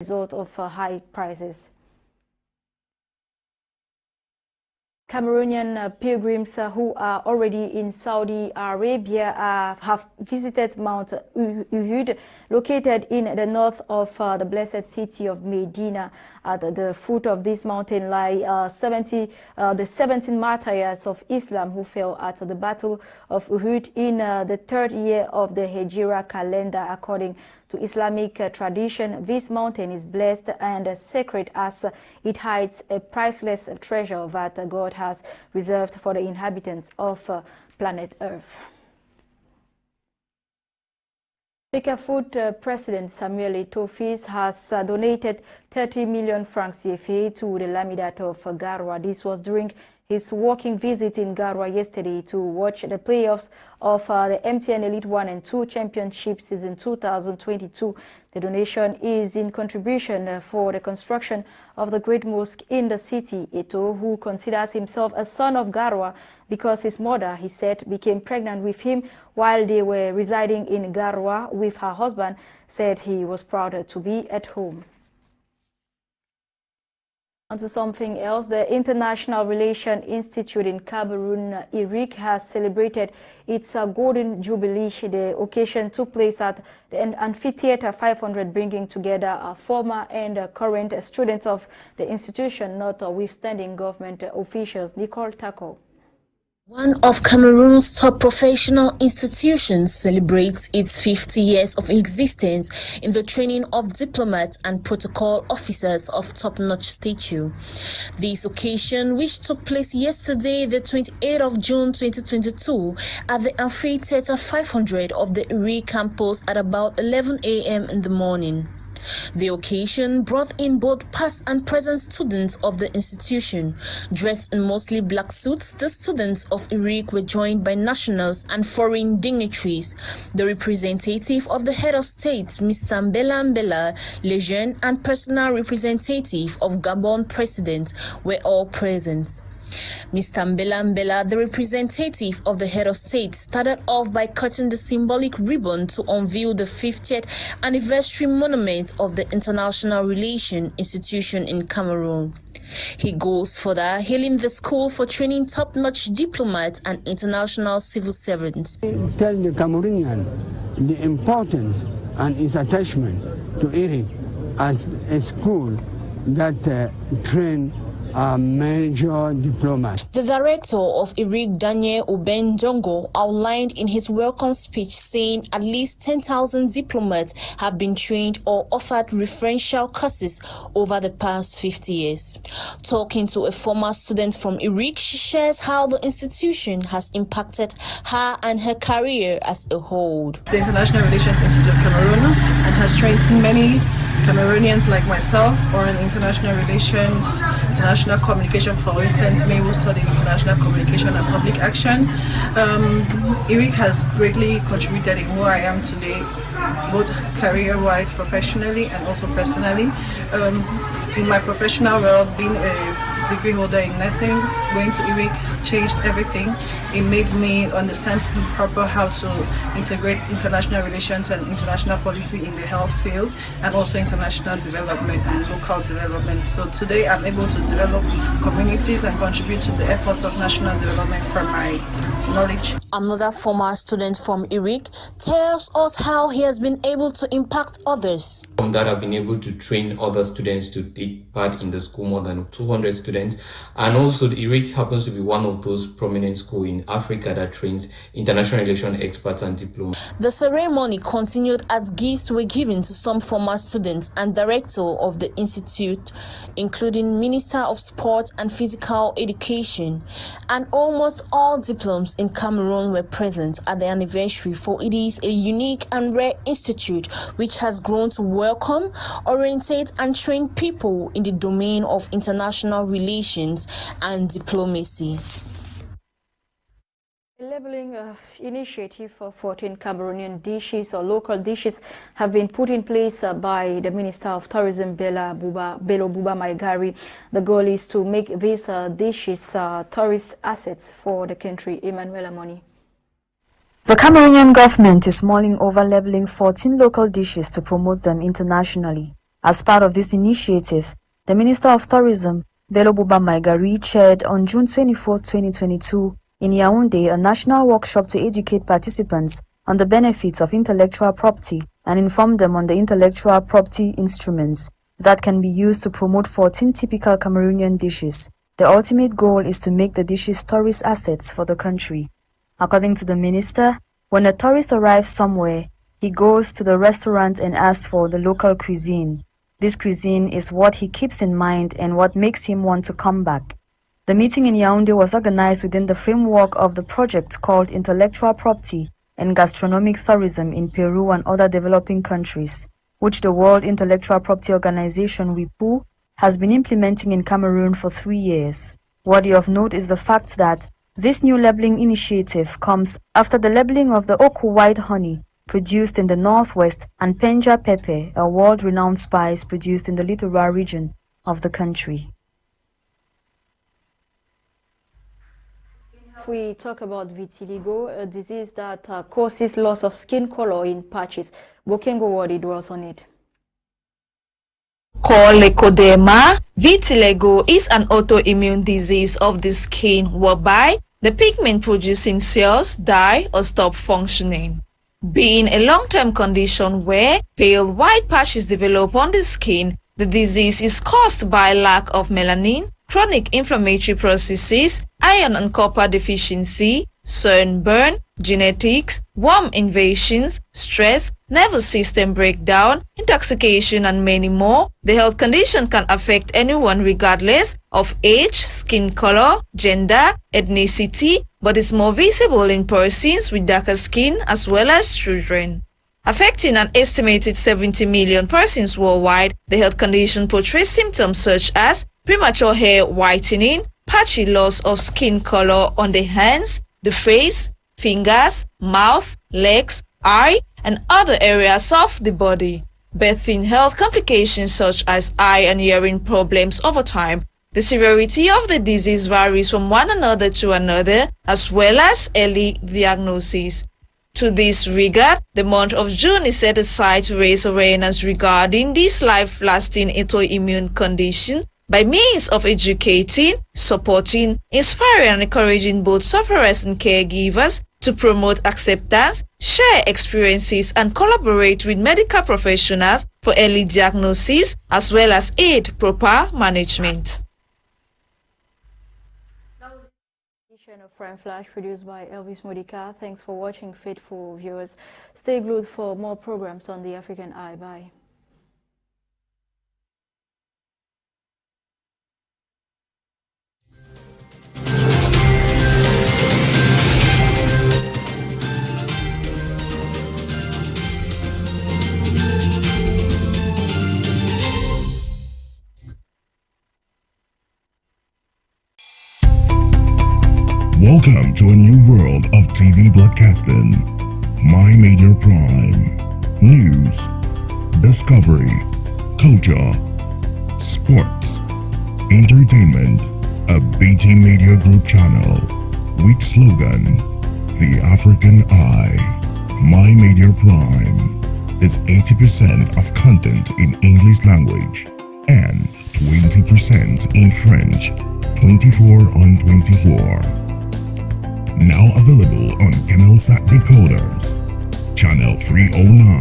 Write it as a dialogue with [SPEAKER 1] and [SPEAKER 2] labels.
[SPEAKER 1] result of high prices. Cameroonian pilgrims who are already in Saudi Arabia have visited Mount Uhud, located in the north of the blessed city of Medina. At the foot of this mountain lie the 17 martyrs of Islam who fell at the Battle of Uhud in the third year of the Hijra calendar. According to Islamic tradition, this mountain is blessed and sacred as it hides a priceless treasure that God has reserved for the inhabitants of planet Earth. Fecafoot President Samuel Eto'o has donated 30 million francs CFA to the Lamidat of Garoua. This was during his working visit in Garoua yesterday to watch the playoffs of the MTN Elite 1 and 2 Championship season 2022. The donation is in contribution for the construction of the Great Mosque in the city. Eto'o, who considers himself a son of Garoua because his mother, he said, became pregnant with him while they were residing in Garoua with her husband, said he was proud to be at home. On to something else, the International Relations Institute in Cameroon, IRIC, has celebrated its Golden Jubilee. The occasion took place at the Amphitheater 500, bringing together former and current students of the institution, notwithstanding government officials. Nicole Tako.
[SPEAKER 2] One of Cameroon's top professional institutions celebrates its 50 years of existence in the training of diplomats and protocol officers of top-notch stature. This occasion, which took place yesterday, the 28th of June 2022, at the Amphitheater 500 of the Uri campus at about 11 a.m. in the morning. The occasion brought in both past and present students of the institution. Dressed in mostly black suits, the students of IRIC were joined by nationals and foreign dignitaries. The representative of the head of state, Mr. Mbela, Lejeune, and personal representative of Gabon president were all present. Mr. Mbela, the representative of the head of state, started off by cutting the symbolic ribbon to unveil the 50th anniversary monument of the International Relations Institution in Cameroon. He goes further, hailing the school for training top-notch diplomats and international civil servants.
[SPEAKER 3] Tell the Cameroonian the importance and its attachment to IRIC as a school that trains major diplomat.
[SPEAKER 2] The director of IRIC, Daniel Obenjongo, outlined in his welcome speech saying at least 10,000 diplomats have been trained or offered referential courses over the past 50 years. Talking to a former student from IRIC, she shares how the institution has impacted her and her career as a whole.
[SPEAKER 4] The International Relations Institute of Cameroon and has trained many Cameroonians like myself, or in international relations, international communication, for instance, me who studied international communication and public action. IRIC has greatly contributed in who I am today, both career-wise, professionally, and also personally. In my professional world, being a degree holder in nursing, going to IRIC changed everything. It made me understand proper how to integrate international relations and international policy in the health field, and also international development and local development. So today I'm able to develop communities and contribute to the efforts of national development from my knowledge.
[SPEAKER 2] Another former student from IRIC tells us how he has been able to impact others.
[SPEAKER 5] From that, I've been able to train other students to take part in the school, more than 200 students. And also, the IRIC happens to be one of those prominent schools in Africa that trains international relations experts and diplomats.
[SPEAKER 2] The ceremony continued as gifts were given to some former students and director of the institute, including Minister of Sport and Physical Education. And almost all diplomas in Cameroon were present at the anniversary, for it is a unique and rare institute which has grown to welcome, orientate, and train people in the domain of international relations and diplomacy.
[SPEAKER 1] A labeling initiative for 14 Cameroonian dishes or local dishes have been put in place by the Minister of Tourism, Bello Buba Maigari. The goal is to make these dishes tourist assets for the country. Emmanuel Amoni.
[SPEAKER 6] The Cameroonian government is mulling over labeling 14 local dishes to promote them internationally. As part of this initiative, the Minister of Tourism, Bello Buba Maigari, chaired on June 24, 2022, in Yaoundé, a national workshop to educate participants on the benefits of intellectual property and inform them on the intellectual property instruments that can be used to promote 14 typical Cameroonian dishes. The ultimate goal is to make the dishes tourist assets for the country. According to the minister, when a tourist arrives somewhere, he goes to the restaurant and asks for the local cuisine. This cuisine is what he keeps in mind and what makes him want to come back. The meeting in Yaoundé was organized within the framework of the project called Intellectual Property and Gastronomic Tourism in Peru and other developing countries, which the World Intellectual Property Organization (WIPO) has been implementing in Cameroon for 3 years. Worthy of note is the fact that this new labeling initiative comes after the labeling of the Oku white honey produced in the northwest and Penja pepper, a world-renowned spice produced in the littoral region of the country.
[SPEAKER 1] If we talk about vitiligo, a disease that causes loss of skin color in patches, Bokengo Wadi dwells on it.
[SPEAKER 7] Called leukodema, vitiligo is an autoimmune disease of the skin whereby the pigment-producing cells die or stop functioning. Being a long-term condition where pale white patches develop on the skin, the disease is caused by lack of melanin, chronic inflammatory processes, iron and copper deficiency, sunburn, genetics, worm invasions, stress, nervous system breakdown, intoxication, and many more. The health condition can affect anyone regardless of age, skin color, gender, ethnicity, but is more visible in persons with darker skin as well as children. Affecting an estimated 70 million persons worldwide, the health condition portrays symptoms such as premature hair whitening, patchy loss of skin color on the hands, the face, fingers, mouth, legs, eye, and other areas of the body. Birthing health complications such as eye and hearing problems over time. The severity of the disease varies from one another to another, as well as early diagnosis. To this regard, the month of June is set aside to raise awareness regarding this life-lasting autoimmune condition by means of educating, supporting, inspiring, and encouraging both sufferers and caregivers to promote acceptance, share experiences, and collaborate with medical professionals for early diagnosis as well as aid proper management.
[SPEAKER 1] Of Prime Flash produced by Elvis Modika. Thanks for watching, faithful viewers. Stay glued for more programs on the African Eye. Bye.
[SPEAKER 8] Welcome to a new world of TV broadcasting. My Media Prime. News, discovery, culture, sports, entertainment. A BT Media Group channel with slogan, The African Eye. My Media Prime is 80% of content in English language and 20% in French. 24/24. Now available on Canal Sat decoders, channel 309.